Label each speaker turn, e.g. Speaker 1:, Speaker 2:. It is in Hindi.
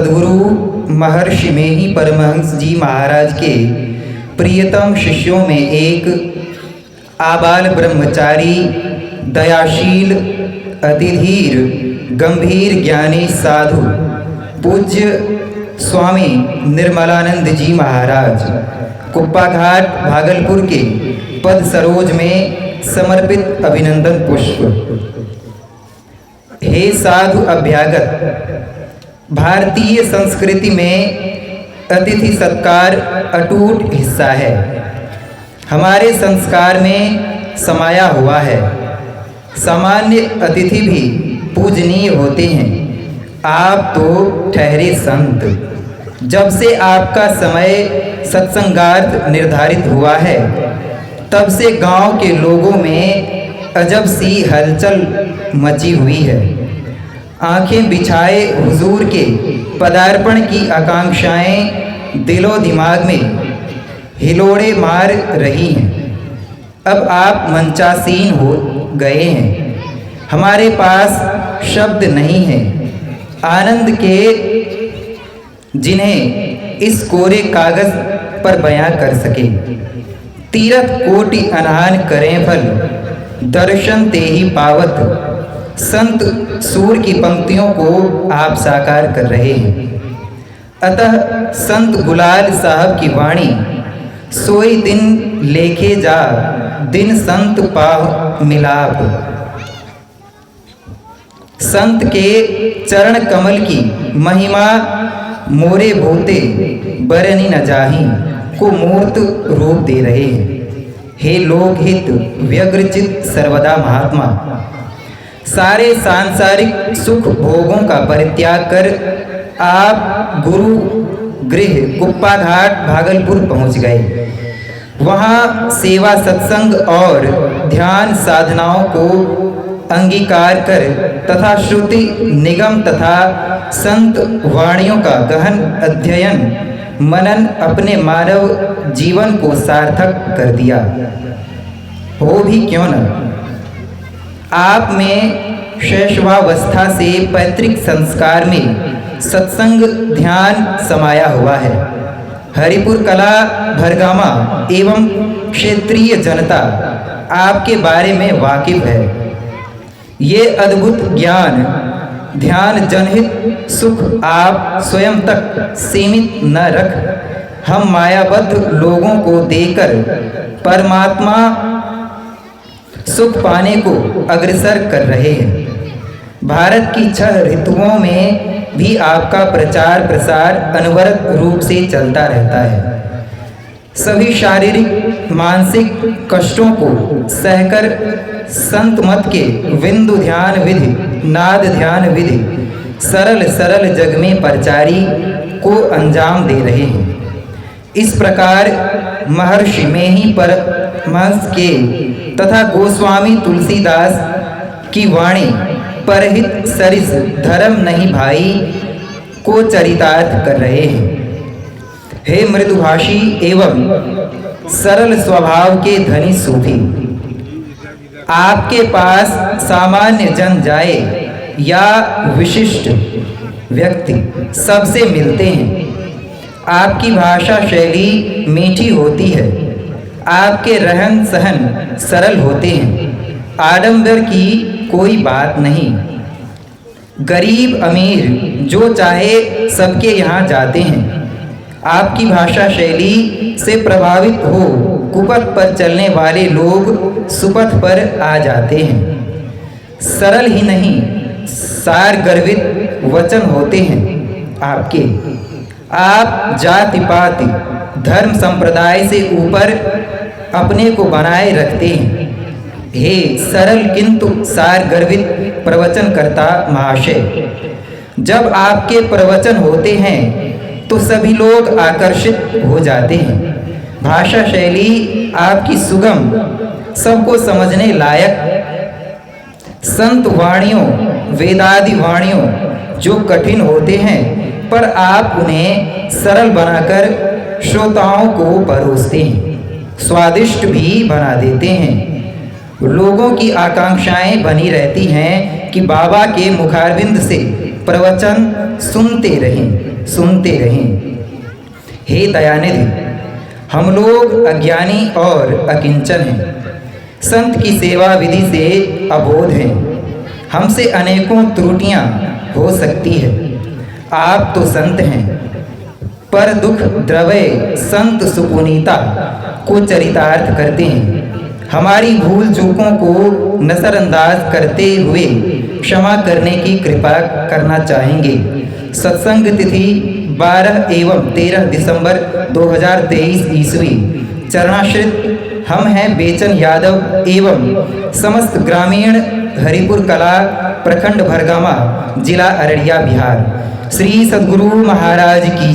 Speaker 1: सद्गुरु महर्षि मेही परमहंस जी महाराज के प्रियतम शिष्यों में एक आबाल ब्रह्मचारी, दयाशील, अतिधीर, गंभीर ज्ञानी साधु पूज्य स्वामी निर्मलानंद जी महाराज कुप्पा घाट भागलपुर के पद सरोज में समर्पित अभिनंदन पुष्प। हे साधु अभ्यागत, भारतीय संस्कृति में अतिथि सत्कार अटूट हिस्सा है, हमारे संस्कार में समाया हुआ है। सामान्य अतिथि भी पूजनीय होते हैं। आप तो ठहरे संत। जब से आपका समय सत्संगार्थ निर्धारित हुआ है, तब से गांव के लोगों में अजब सी हलचल मची हुई है। आंखें बिछाए हुजूर के पदार्पण की आकांक्षाएं दिलो दिमाग में हिलोड़े मार रही हैं। अब आप मंचासीन हो गए हैं। हमारे पास शब्द नहीं है आनंद के, जिन्हें इस कोरे कागज पर बयां कर सके। तीरथ कोटि अनहान करें फल, दर्शन ते ही पावत। संत सूर की पंक्तियों को आप साकार कर रहे हैं। अतः संत गुलाल साहब की वाणी, सोई दिन लेके जा दिन संत पाव मिलाप। संत के चरण कमल की महिमा मोरे भूते बरनी न जाही को मूर्त रूप दे रहे हैं। हे लोकहित व्यग्रचित सर्वदा महात्मा, सारे सांसारिक सुख भोगों का परित्याग कर आप गुरु गृह कुप्पा घाट भागलपुर पहुंच गए। वहां सेवा, सत्संग और ध्यान साधनाओं को अंगीकार कर तथा श्रुति निगम तथा संत वाणियों का गहन अध्ययन मनन अपने मानव जीवन को सार्थक कर दिया। हो भी क्यों न, आप में शैशवावस्था से पैतृक संस्कार में सत्संग ध्यान समाया हुआ है। हरिपुर कला भरगामा एवं क्षेत्रीय जनता आपके बारे में वाकिफ है। ये अद्भुत ज्ञान ध्यान जनहित सुख आप स्वयं तक सीमित न रख हम मायाबद्ध लोगों को देकर परमात्मा सुख पाने को अग्रसर कर रहे हैं। भारत की 6 ऋतुओं में भी आपका प्रचार प्रसार अनवरत रूप से चलता रहता है। सभी शारीरिक मानसिक कष्टों को सहकर संत मत के विंदु ध्यान विधि, नाद ध्यान विधि, सरल सरल जग में परचारी को अंजाम दे रहे हैं। इस प्रकार महर्षि मेही परमहंस के तथा गोस्वामी तुलसीदास की वाणी परहित सरिस धर्म नहीं भाई को चरितार्थ कर रहे हैं। हे मृदुभाषी एवं सरल स्वभाव के धनी सूफी, आपके पास सामान्य जन जाए या विशिष्ट व्यक्ति सबसे मिलते हैं। आपकी भाषा शैली मीठी होती है। आपके रहन सहन सरल होते हैं। आडंबर की कोई बात नहीं। गरीब अमीर जो चाहे सबके यहाँ जाते हैं। आपकी भाषा शैली से प्रभावित हो कुपथ पर चलने वाले लोग सुपथ पर आ जाते हैं। सरल ही नहीं, सार गर्वित वचन होते हैं आपके। आप जाति पाति धर्म संप्रदाय से ऊपर अपने को बनाए रखते हैं। हे सरल किंतु सार गर्वित प्रवचन करता महाशय, जब आपके प्रवचन होते हैं तो सभी लोग आकर्षित हो जाते हैं। भाषा शैली आपकी सुगम, सबको समझने लायक। संत वाणियों, वेदादि वाणियों जो कठिन होते हैं, पर आप उन्हें सरल बनाकर श्रोताओं को परोसते हैं, स्वादिष्ट भी बना देते हैं। लोगों की आकांक्षाएं बनी रहती हैं कि बाबा के मुखारविंद से प्रवचन सुनते रहें। सुनते रहें। हे दयानिधि, हम लोग अज्ञानी और अकिंचन हैं, संत की सेवा विधि से अबोध हैं, हमसे अनेकों त्रुटियां हो सकती है। आप तो संत हैं, पर दुख द्रवय संत सुपुनीता को चरितार्थ करते हैं। हमारी भूल चूकों को नजरअंदाज करते हुए क्षमा करने की कृपा करना चाहेंगे। सत्संग तिथि 12 एवं 13 दिसंबर 2023 ईस्वी। चरणाश्रित हम हैं बेचन यादव एवं समस्त ग्रामीण हरिपुर कला प्रखंड भरगामा जिला अररिया बिहार। श्री सद्गुरु महाराज की